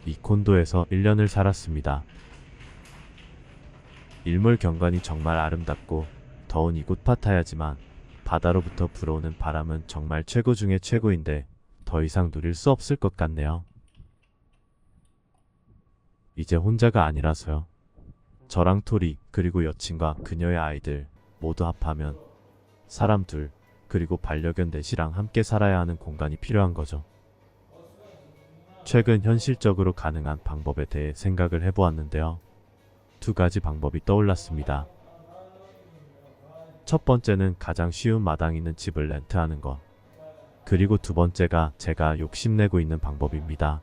이 콘도에서 1년을 살았습니다. 일몰 경관이 정말 아름답고 더운 이곳 파타야지만 바다로부터 불어오는 바람은 정말 최고 중에 최고인데 더 이상 누릴 수 없을 것 같네요. 이제 혼자가 아니라서요. 저랑 토리 그리고 여친과 그녀의 아이들 모두 합하면 사람 둘 그리고 반려견 넷이랑 함께 살아야 하는 공간이 필요한 거죠. 최근 현실적으로 가능한 방법에 대해 생각을 해보았는데요. 두 가지 방법이 떠올랐습니다. 첫 번째는 가장 쉬운 마당 있는 집을 렌트하는 것. 그리고 두 번째가 제가 욕심내고 있는 방법입니다.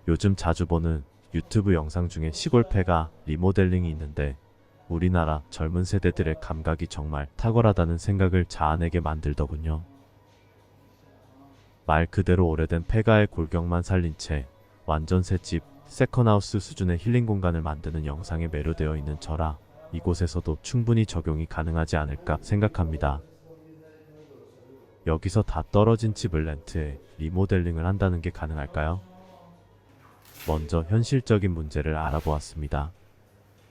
요즘 자주 보는 유튜브 영상 중에 시골 폐가 리모델링이 있는데 우리나라 젊은 세대들의 감각이 정말 탁월하다는 생각을 자아내게 만들더군요. 말 그대로 오래된 폐가의 골격만 살린 채 완전 새집, 세컨하우스 수준의 힐링 공간을 만드는 영상에 매료되어 있는 저라 이곳에서도 충분히 적용이 가능하지 않을까 생각합니다. 여기서 다 떨어진 집을 렌트해 리모델링을 한다는 게 가능할까요? 먼저 현실적인 문제를 알아보았습니다.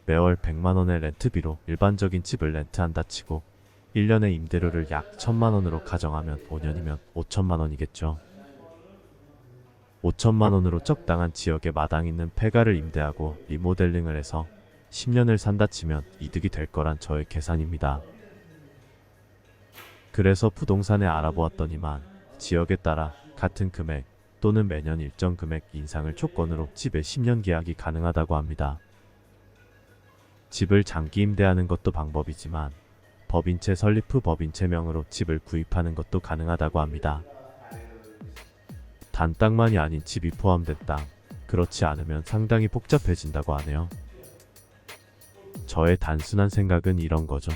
매월 100만원의 렌트비로 일반적인 집을 렌트한다 치고 1년의 임대료를 약 1000만원으로 가정하면 5년이면 5천만원이겠죠. 5천만원으로 적당한 지역에 마당 있는 폐가를 임대하고 리모델링을 해서 10년을 산다 치면 이득이 될 거란 저의 계산입니다. 그래서 부동산에 알아보았더니만 지역에 따라 같은 금액 또는 매년 일정 금액 인상을 조건으로 집에 10년 계약이 가능하다고 합니다. 집을 장기 임대하는 것도 방법이지만 법인체 설립 후 법인체명으로 집을 구입하는 것도 가능하다고 합니다. 단 땅만이 아닌 집이 포함된 땅, 그렇지 않으면 상당히 복잡해진다고 하네요. 저의 단순한 생각은 이런 거죠.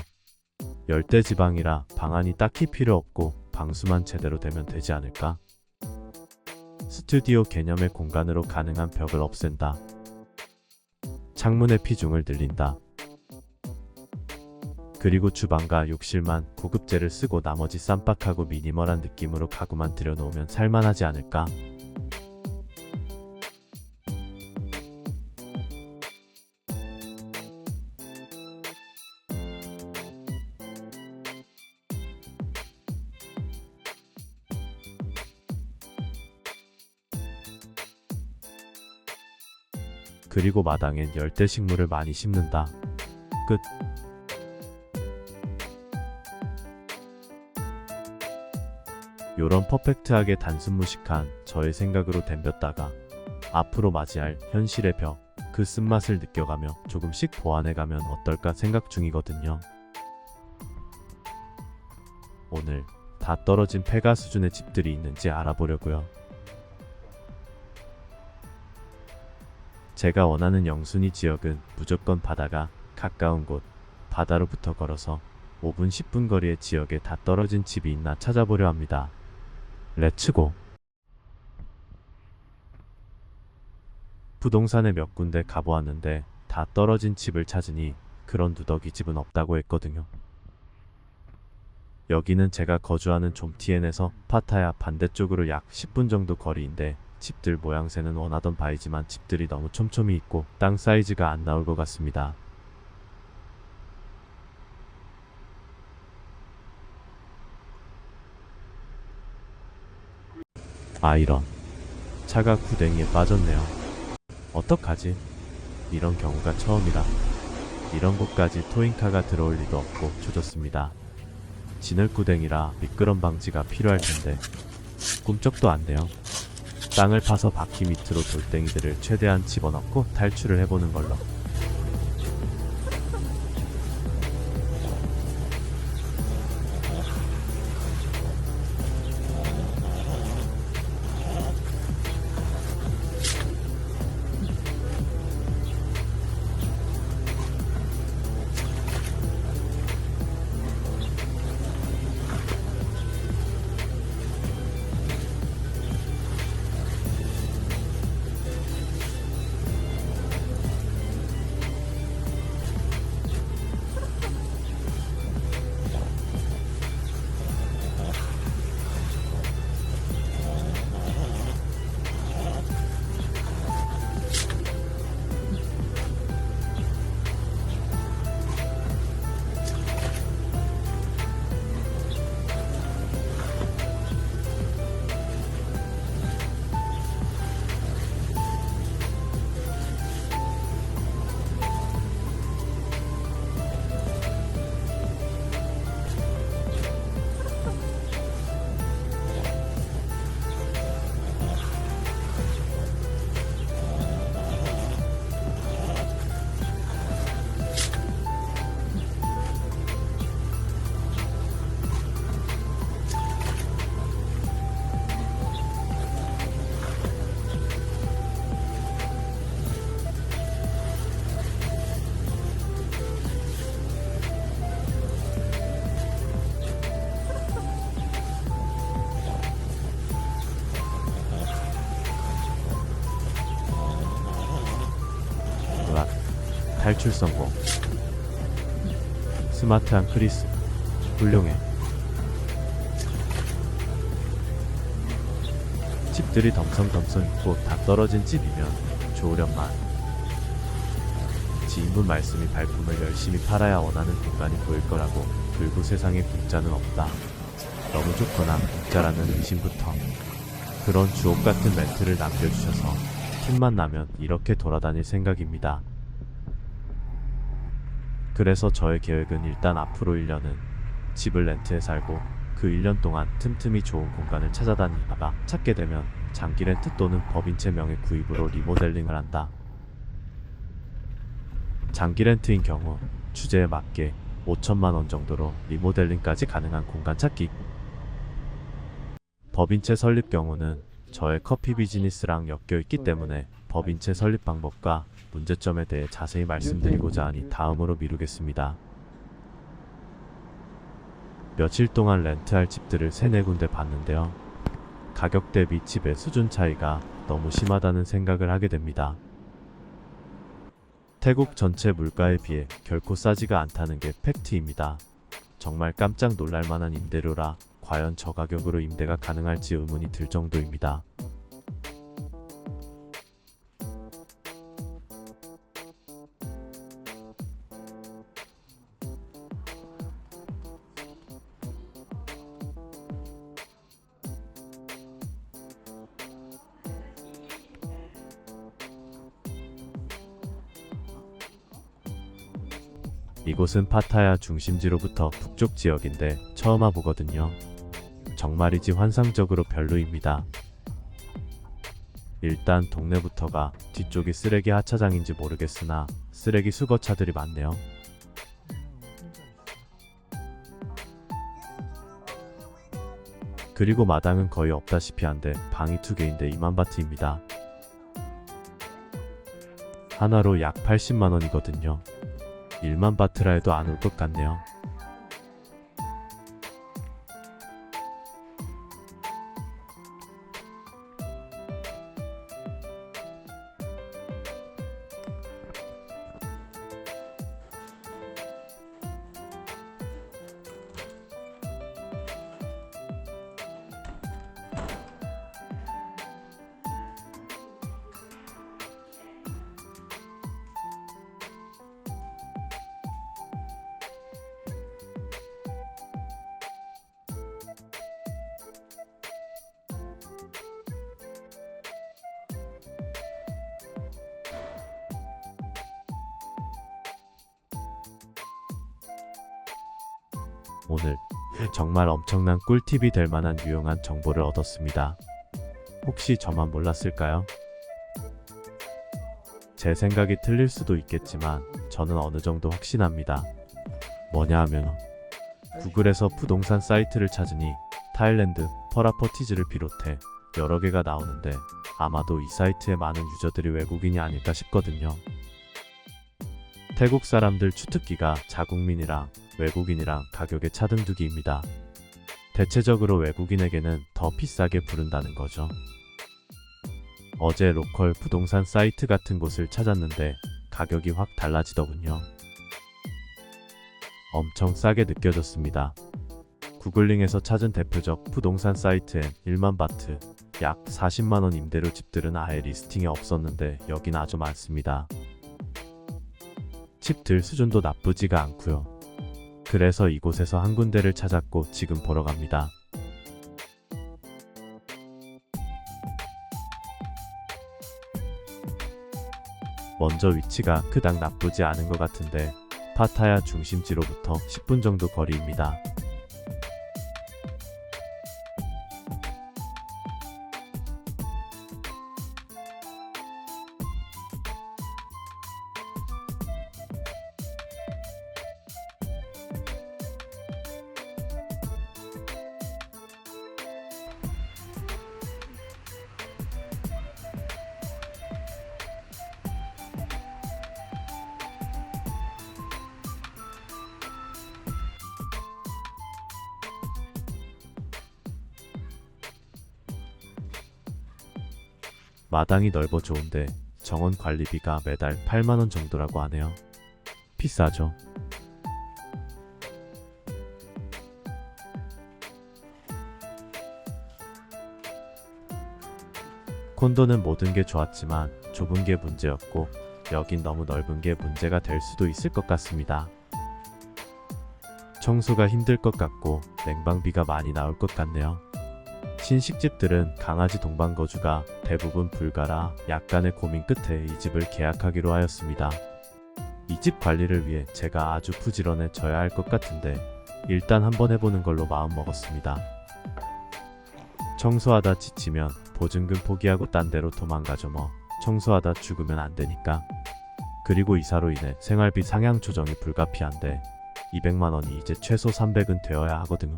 열대지방이라 방안이 딱히 필요 없고 방수만 제대로 되면 되지 않을까? 스튜디오 개념의 공간으로 가능한 벽을 없앤다. 창문의 피중을 늘린다. 그리고 주방과 욕실만 고급재를 쓰고 나머지 쌈박하고 미니멀한 느낌으로 가구만 들여놓으면 살만하지 않을까? 그리고 마당엔 열대식물을 많이 심는다. 끝. 요런 퍼펙트하게 단순무식한 저의 생각으로 덤볐다가 앞으로 맞이할 현실의 벽, 그 쓴맛을 느껴가며 조금씩 보완해가면 어떨까 생각 중이거든요. 오늘 다 떨어진 폐가 수준의 집들이 있는지 알아보려고요. 제가 원하는 영순위 지역은 무조건 바다가 가까운 곳, 바다로부터 걸어서 5분 10분 거리의 지역에 다 떨어진 집이 있나 찾아보려 합니다. 렛츠고! 부동산에 몇 군데 가보았는데 다 떨어진 집을 찾으니 그런 누더기 집은 없다고 했거든요. 여기는 제가 거주하는 좀티엔에서 파타야 반대쪽으로 약 10분 정도 거리인데 집들 모양새는 원하던 바이지만 집들이 너무 촘촘히 있고 땅 사이즈가 안 나올 것 같습니다. 아 이런, 차가 구덩이에 빠졌네요. 어떡하지? 이런 경우가 처음이라. 이런 곳까지 토잉카가 들어올 리도 없고 조졌습니다. 진흙구덩이라 미끄럼 방지가 필요할 텐데 꿈쩍도 안 돼요. 땅을 파서 바퀴 밑으로 돌덩이들을 최대한 집어넣고 탈출을 해보는 걸로. 탈출 성공. 스마트한 크리스. 훌륭해. 집들이 덤성덤성 있고 다 떨어진 집이면 좋으련만. 지인분 말씀이 발품을 열심히 팔아야 원하는 공간이 보일 거라고. 그리고 세상에 공짜는 없다. 너무 좋거나 공짜라는 의심부터. 그런 주옥 같은 멘트를 남겨주셔서 틈만 나면 이렇게 돌아다닐 생각입니다. 그래서 저의 계획은 일단 앞으로 1년은 집을 렌트해 살고 그 1년 동안 틈틈이 좋은 공간을 찾아다니다가 찾게 되면 장기 렌트 또는 법인체 명의 구입으로 리모델링을 한다. 장기 렌트인 경우 주제에 맞게 5천만 원 정도로 리모델링까지 가능한 공간 찾기. 법인체 설립 경우는 저의 커피 비즈니스랑 엮여 있기 때문에 법인체 설립 방법과 문제점에 대해 자세히 말씀드리고자 하니 다음으로 미루겠습니다. 며칠 동안 렌트할 집들을 3-4군데 봤는데요. 가격 대비 집의 수준 차이가 너무 심하다는 생각을 하게 됩니다. 태국 전체 물가에 비해 결코 싸지가 않다는 게 팩트입니다. 정말 깜짝 놀랄만한 임대료라 과연 저 가격으로 임대가 가능할지 의문이 들 정도입니다. 이곳은 파타야 중심지로부터 북쪽 지역인데 처음 와보거든요. 정말이지 환상적으로 별로입니다. 일단 동네부터가 뒤쪽이 쓰레기 하차장인지 모르겠으나 쓰레기 수거차들이 많네요. 그리고 마당은 거의 없다시피 한데 방이 2개인데 2만 바트입니다. 하나로 약 80만원이거든요. 1만 바트라 해도 안 올 것 같네요. 오늘 정말 엄청난 꿀팁이 될 만한 유용한 정보를 얻었습니다. 혹시 저만 몰랐을까요? 제 생각이 틀릴 수도 있겠지만 저는 어느 정도 확신합니다. 뭐냐 하면 구글에서 부동산 사이트를 찾으니 타일랜드, 퍼라퍼티즈를 비롯해 여러 개가 나오는데 아마도 이 사이트에 많은 유저들이 외국인이 아닐까 싶거든요. 태국 사람들 주특기가 자국민이랑 외국인이랑 가격의 차등두기입니다. 대체적으로 외국인에게는 더 비싸게 부른다는 거죠. 어제 로컬 부동산 사이트 같은 곳을 찾았는데 가격이 확 달라지더군요. 엄청 싸게 느껴졌습니다. 구글링에서 찾은 대표적 부동산 사이트엔 1만 바트, 약 40만원 임대료 집들은 아예 리스팅에 없었는데 여긴 아주 많습니다. 집들 수준도 나쁘지가 않고요. 그래서 이곳에서 한 군데를 찾았고 지금 보러 갑니다. 먼저 위치가 그닥 나쁘지 않은 것 같은데 파타야 중심지로부터 10분 정도 거리입니다. 마당이 넓어 좋은데 정원 관리비가 매달 8만원 정도라고 하네요. 비싸죠. 콘도는 모든 게 좋았지만 좁은 게 문제였고 여긴 너무 넓은 게 문제가 될 수도 있을 것 같습니다. 청소가 힘들 것 같고 냉방비가 많이 나올 것 같네요. 신식집들은 강아지 동반 거주가 대부분 불가라 약간의 고민 끝에 이 집을 계약하기로 하였습니다. 이 집 관리를 위해 제가 아주 부지런해져야 할 것 같은데 일단 한번 해보는 걸로 마음먹었습니다. 청소하다 지치면 보증금 포기하고 딴 데로 도망가죠 뭐. 청소하다 죽으면 안 되니까. 그리고 이사로 인해 생활비 상향 조정이 불가피한데 200만 원이 이제 최소 300은 되어야 하거든요.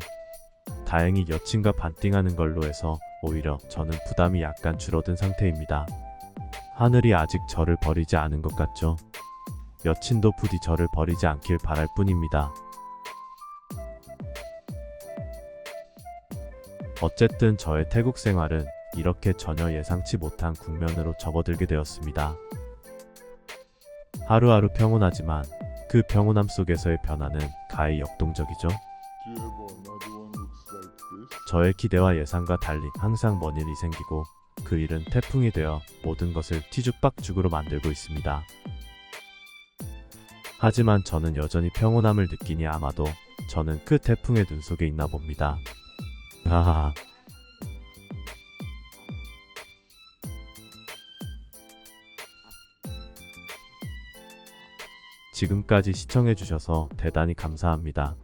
다행히 여친과 반띵하는 걸로 해서 오히려 저는 부담이 약간 줄어든 상태입니다. 하늘이 아직 저를 버리지 않은 것 같죠? 여친도 부디 저를 버리지 않길 바랄 뿐입니다. 어쨌든 저의 태국 생활은 이렇게 전혀 예상치 못한 국면으로 접어들게 되었습니다. 하루하루 평온하지만 그 평온함 속에서의 변화는 가히 역동적이죠. 저의 기대와 예상과 달리 항상 뭔 일이 생기고 그 일은 태풍이 되어 모든 것을 뒤죽박죽으로 만들고 있습니다. 하지만 저는 여전히 평온함을 느끼니 아마도 저는 그 태풍의 눈 속에 있나 봅니다. 하하하. 지금까지 시청해주셔서 대단히 감사합니다.